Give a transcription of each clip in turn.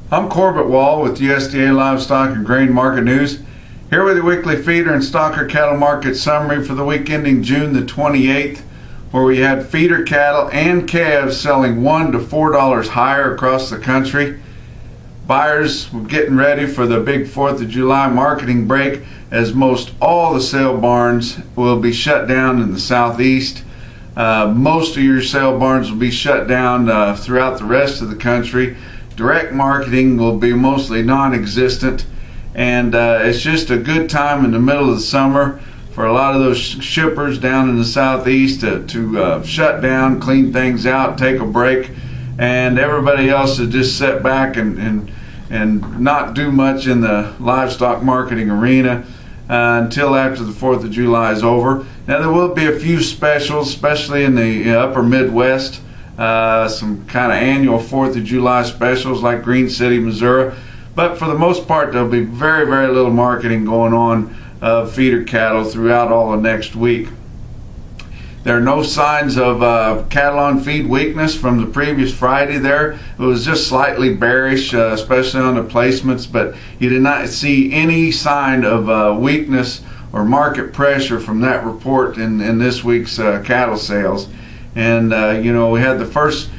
I'm Corbett Wall with USDA Livestock and Grain Market News, here with your weekly feeder and stocker cattle market summary for the week ending June the 28th, where we had feeder cattle and calves selling $1 to $4 higher across the country. Buyers were getting ready for the big 4th of July marketing break, as most all the sale barns will be shut down in the southeast. Most of your sale barns will be shut down throughout the rest of the country. Direct marketing will be mostly non-existent, and it's just a good time in the middle of the summer for a lot of those shippers down in the southeast to shut down, clean things out, take a break, and everybody else to just sit back and not do much in the livestock marketing arena until after the 4th of July is over. Now there will be a few specials, especially in the upper Midwest. Some kind of annual 4th of July specials like Green City, Missouri, but for the most part there'll be very little marketing going on of feeder cattle throughout all of next week. There are no signs of cattle on feed weakness from the previous Friday there. It was just slightly bearish, especially on the placements, but you did not see any sign of weakness or market pressure from that report in this week's cattle sales. And we had the first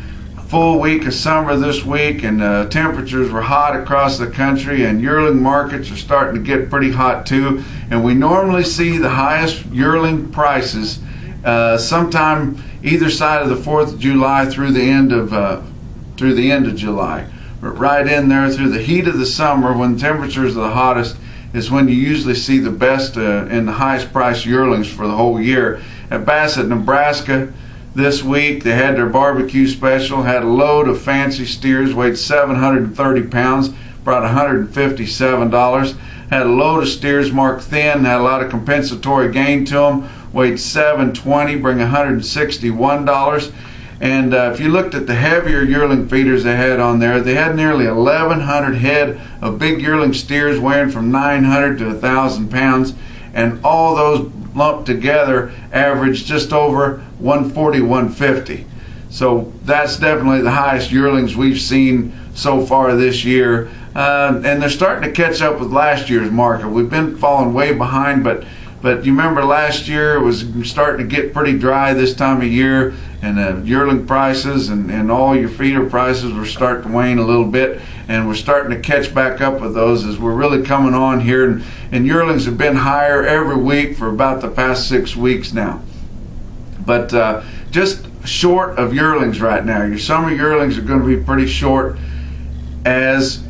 full week of summer this week, and temperatures were hot across the country, and yearling markets are starting to get pretty hot too. And we normally see the highest yearling prices sometime either side of the 4th of July through the end of July. But right in there through the heat of the summer, when temperatures are the hottest, is when you usually see the best and the highest price yearlings for the whole year. At Bassett, Nebraska, this week they had their barbecue special, had a load of fancy steers, weighed 730 pounds, brought $157. Had a load of steers marked thin, had a lot of compensatory gain to them, weighed 720, bring $161. And if you looked at the heavier yearling feeders they had on there, they had nearly 1,100 head of big yearling steers weighing from 900 to 1,000 pounds, and all those lumped together averaged just over 140, 150. So that's definitely the highest yearlings we've seen so far this year, and they're starting to catch up with last year's market. We've been falling way behind, but you remember last year it was starting to get pretty dry this time of year, and yearling prices and all your feeder prices were starting to wane a little bit, and we're starting to catch back up with those as we're really coming on here, and yearlings have been higher every week for about the past 6 weeks now. But just short of yearlings right now. Your summer yearlings are going to be pretty short, as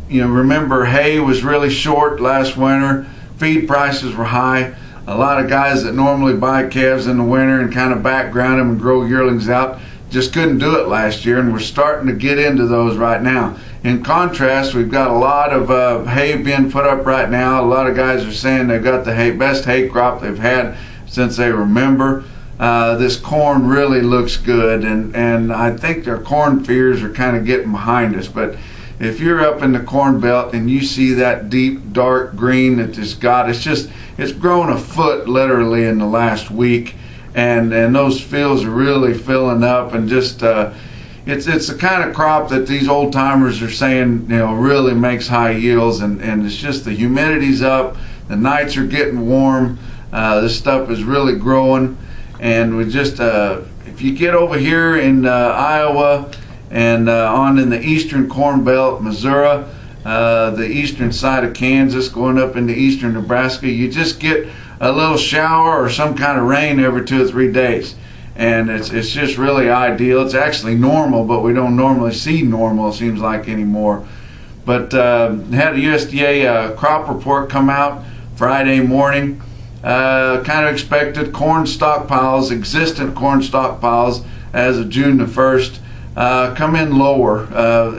you know. Remember, hay was really short last winter. Feed prices were high. A lot of guys that normally buy calves in the winter and kind of background them and grow yearlings out just couldn't do it last year, and we're starting to get into those right now. In contrast, we've got a lot of hay being put up right now. A lot of guys are saying they've got the best hay crop they've had since they remember. This corn really looks good, and I think their corn fears are kind of getting behind us. But if you're up in the corn belt and you see that deep dark green that it's grown a foot literally in the last week, and those fields are really filling up, and just it's the kind of crop that these old timers are saying really makes high yields, and it's just the humidity's up, the nights are getting warm, this stuff is really growing. And we just if you get over here in Iowa and on in the eastern corn belt, Missouri, the eastern side of Kansas, going up into eastern Nebraska, you just get a little shower or some kind of rain every 2 or 3 days, and it's just really ideal. It's actually normal, but we don't normally see normal, it seems like, anymore. But had a USDA crop report come out Friday morning. Kind of expected corn stockpiles, existent corn stockpiles as of June the 1st, come in lower,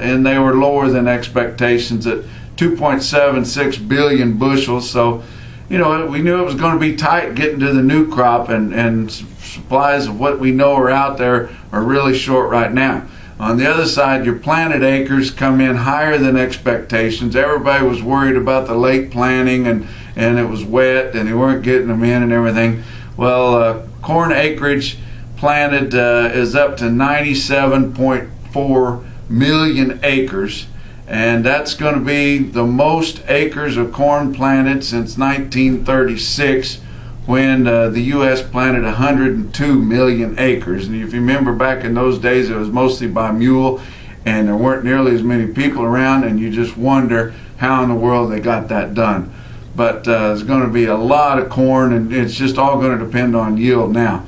and they were lower than expectations at 2.76 billion bushels. So, we knew it was going to be tight getting to the new crop, and supplies of what we know are out there are really short right now. On the other side, your planted acres come in higher than expectations. Everybody was worried about the late planting, and it was wet, and they weren't getting them in and everything. Well, corn acreage planted is up to 97.4 million acres, and that's going to be the most acres of corn planted since 1936, when the U.S. planted 102 million acres. And if you remember, back in those days, it was mostly by mule, and there weren't nearly as many people around, and you just wonder how in the world they got that done. But there's going to be a lot of corn, and it's just all going to depend on yield now.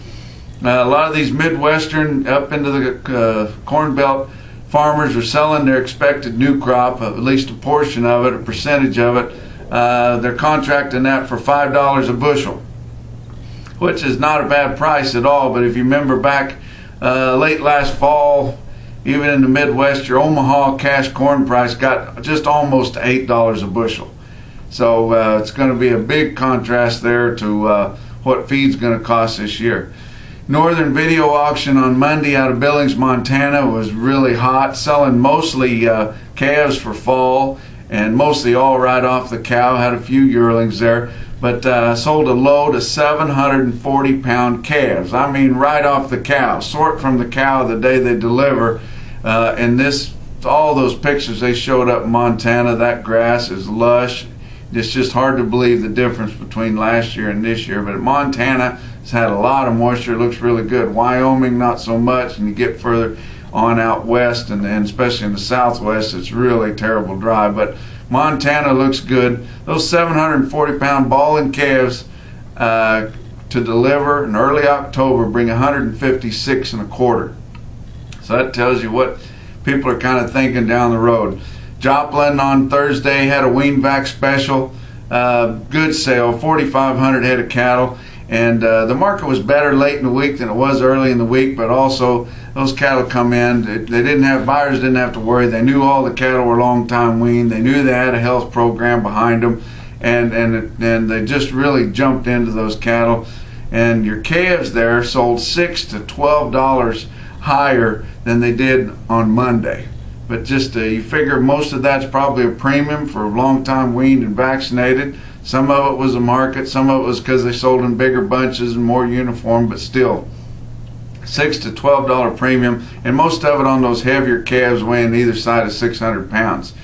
A lot of these Midwestern, up into the Corn Belt, farmers are selling their expected new crop, at least a portion of it, a percentage of it. They're contracting that for $5 a bushel, which is not a bad price at all. But if you remember back late last fall, even in the Midwest, your Omaha cash corn price got just almost $8 a bushel. So it's going to be a big contrast there to what feed's going to cost this year. Northern video auction on Monday out of Billings, Montana was really hot, selling mostly calves for fall, and mostly all right off the cow. Had a few yearlings there, but sold a load of 740-pound calves. I mean, right off the cow, sort from the cow the day they deliver. And all those pictures they showed up in Montana, that grass is lush. It's just hard to believe the difference between last year and this year. But Montana has had a lot of moisture. It looks really good. Wyoming, not so much. And you get further on out west, and especially in the southwest, it's really terrible dry. But Montana looks good. Those 740-pound balling calves to deliver in early October bring 156 and a quarter. So that tells you what people are kind of thinking down the road. Joplin on Thursday had a wean vac special. Good sale, 4,500 head of cattle. And the market was better late in the week than it was early in the week, but also those cattle come in. Buyers didn't have to worry. They knew all the cattle were long time weaned. They knew they had a health program behind them, and they just really jumped into those cattle. And your calves there sold $6 to $12 higher than they did on Monday. But just you figure most of that's probably a premium for long time weaned and vaccinated. Some of it was a market, some of it was because they sold in bigger bunches and more uniform, but still $6 to $12 premium, and most of it on those heavier calves weighing either side of 600 pounds.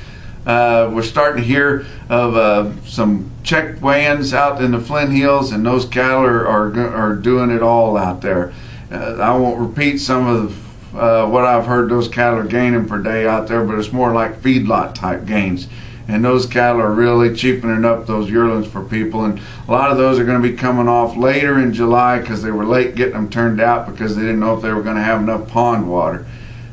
We're starting to hear of some check weigh-ins out in the Flint Hills, and those cattle are doing it all out there. I won't repeat some of what I've heard those cattle are gaining per day out there, but it's more like feedlot type gains. And those cattle are really cheapening up those yearlings for people, and a lot of those are going to be coming off later in July because they were late getting them turned out because they didn't know if they were going to have enough pond water.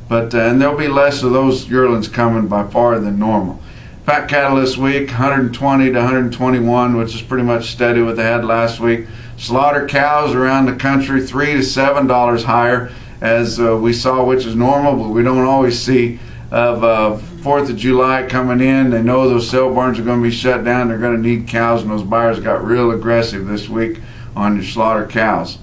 But and there'll be less of those yearlings coming by far than normal. Fat cattle this week, 120 to 121, which is pretty much steady with what they had last week. Slaughter cows around the country, $3 to $7 higher, as we saw, which is normal, but we don't always see. Of 4th of July coming in, they know those sale barns are going to be shut down. They're going to need cows, and those buyers got real aggressive this week on your slaughter cows.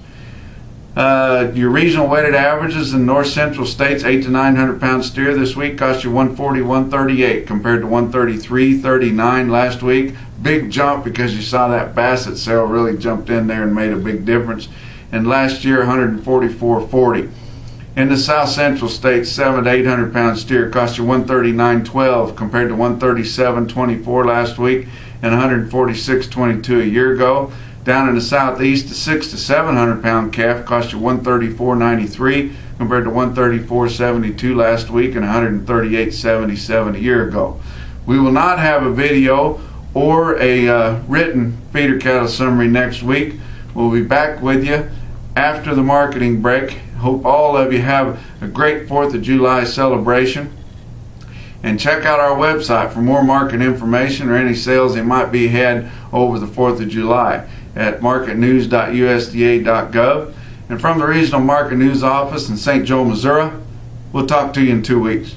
Your regional weighted averages in north central states, 800 to 900 pound steer this week cost you 140, 138 compared to 133, 39 last week. Big jump because you saw that Bassett sale really jumped in there and made a big difference. And last year, 144.40. In the south central states, 700 to 800 pound steer cost you 139.12 compared to 137.24 last week and 146.22 a year ago. Down in the southeast, the 600 to 700 pound calf cost you 134.93 compared to 134.72 last week and 138.77 a year ago. We will not have a video or a written feeder cattle summary next week. We'll be back with you after the marketing break. Hope all of you have a great 4th of July celebration. And check out our website for more market information or any sales that might be had over the 4th of July at marketnews.usda.gov. And from the Regional Market News Office in St. Joe, Missouri, we'll talk to you in 2 weeks.